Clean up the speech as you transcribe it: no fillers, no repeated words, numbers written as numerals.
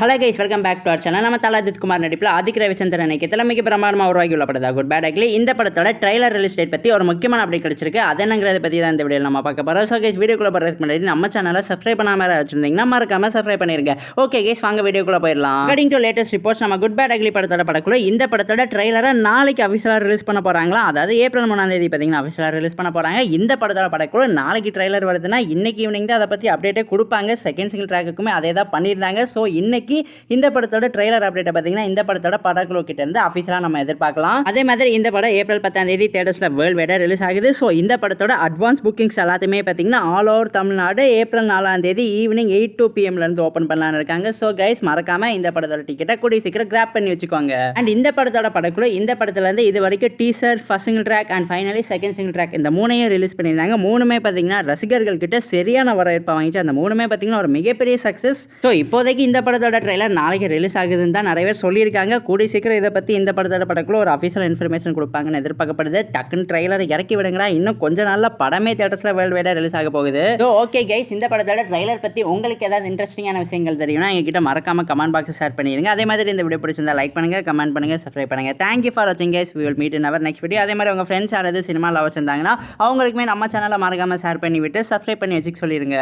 Hello guys, welcome back to our channel. நம்ம தல அஜித் குமார் நடிப்பில் ஆதிக் ரவிச்சந்திரன் தலைமைக்கு பிரமாண்டமாக உருவாகி உள்ள படத்தா குட் பேட் அக்லி. இந்த படத்தோட ட்ரைலர் ரிலீஸ் டேட் பற்றி ஒரு முக்கியமான அப்டேட் கிடைச்சிருக்கு. அது என்னங்கிறத பற்றி தான் இந்த வீடியோவில் நம்ம பார்க்க போகிறோம். ஸோ கைஸ், வீடியோக்குள்ள போகிறதுக்கு முன்னாடி நம்ம சேனலை சப்ஸ்கிரைப் பண்ணாமல் வச்சிருந்தீங்கன்னா மறக்காம சப்ஸ்கிரைப் பண்ணிருங்க. ஓகே கைஸ், வாங்க வீடியோக்குள்ள போயிடலாம். அக்கார்டிங் டு லேட்டஸ்ட் ரிப்போர்ட்ஸ், நம்ம குட் பேட் அக்லி படத்தோட படக்குள்ள இந்த படத்தோட ட்ரைலரை நாளைக்கு அஃபிஷியலாக ரிலீஸ் பண்ண போகிறாங்களா. அதாவது ஏப்ரல் 3 பார்த்தீங்கன்னா அஃபிஷியலாக ரிலீஸ் பண்ண போகிறாங்க. இந்த படத்தோட படக்குள்ள நாளைக்கு ட்ரைலர் வருதுன்னா இன்னைக்கு ஈவினிங் தான் அதை பற்றி அப்டேட்டே கொடுப்பாங்க. செகண்ட் சிங்கிள் ட்ராக்குக்குமே அதே தான் பண்ணியிருந்தாங்க. ஸோ இன்னைக்கு இந்த படத்தோட ட்ரைலர் அப்டேட் பார்த்தீங்கன்னா இந்த படத்தோட படக்குழு கிட்ட இருந்து அஃபிஷியலாக நம்ம எதிர்பார்க்கலாம். அதே மாதிரி இந்த படம் ஏப்ரல் 10 தியேட்டர்ஸ்ல வேர்ல்ட் வைடா ரிலீஸ் ஆகுது. ஸோ இந்த படத்தோட அட்வான்ஸ் புக்கிங்ஸ் எல்லாத்தையுமே பார்த்தீங்கன்னா all over Tamil Nadu April 4 evening 8 PM இருந்து ஓப்பன் பண்ணலான்னு இருக்காங்க. ஸோ கைஸ், மறக்காம இந்த படத்தோட டிக்கெட்டை கூடிய சீக்கிரம் கிராப் பண்ணி வச்சுக்கோங்க. அண்ட் இந்த படத்தோட படக்குழு இந்த படத்துல இருந்து இது வரைக்கும் teaser, first single track and finally second single track இந்த மூணையும் ரிலீஸ் பண்ணியிருந்தாங்க. மூணுமே பார்த்தீங்கன்னா ரசிகர்கள் கிட்ட சரியான வரவேற்பை வாங்கிச்சு. அந்த மூணுமே பார்த்தீங்கன்னா ஒரு மிகப்பெரிய சக்ஸஸ். ஸோ இப்போதைக்கு இந்த படத்தோட ட்ரைலர் நாளைக்கு ரிலீஸ் ஆகுதுன்னு தான் நிறைய பேர் சொல்லியிருக்காங்க. கூடிய சீக்கிரம் இதை பற்றி இந்த படத்தோட படக்குள்ள ஒரு அஃபிஷியல் இன்ஃபர்மேஷன் கொடுப்பாங்கன்னு எதிர்பார்க்கப்படுது. டக்குன்னு ட்ரைலரை இறக்கி விடுங்களா, இன்னும் கொஞ்ச நாள்ல படமே தியேட்டர்ஸ்ல வேர்ல்ட் வைடா ரிலீஸ் ஆக போகுது. ஸோ ஓகே கைஸ், இந்த படத்தோட ட்ரைலர் பற்றி உங்களுக்கு ஏதாவது இன்ட்ரெஸ்டிங்கான விஷயங்கள் தெரியும்னா எங்ககிட்ட மறக்காம கமெண்ட் பாக்ஸ் ஷேர் பண்ணிடுங்க. அதே மாதிரி இந்த வீடியோ பிடிச்சிருந்தா லைக் பண்ணுங்க, கமெண்ட் பண்ணுங்க, சப்ஸ்கிரைப் பண்ணுங்க. தேங்க்யூ ஃபார் வாட்சிங் guys. we will meet in our next video. அதே மாதிரி உங்க ஃப்ரெண்ட்ஸ் யாராவது சினிமா லவர்ஸ் இருந்தாங்கன்னா அவங்களுக்குமே நம்ம சேனலை மறக்காம ஷேர் பண்ணி விட்டு சப்ஸ்கிரைப் பண்ணி வச்சுக்க சொல்லிடுங்க.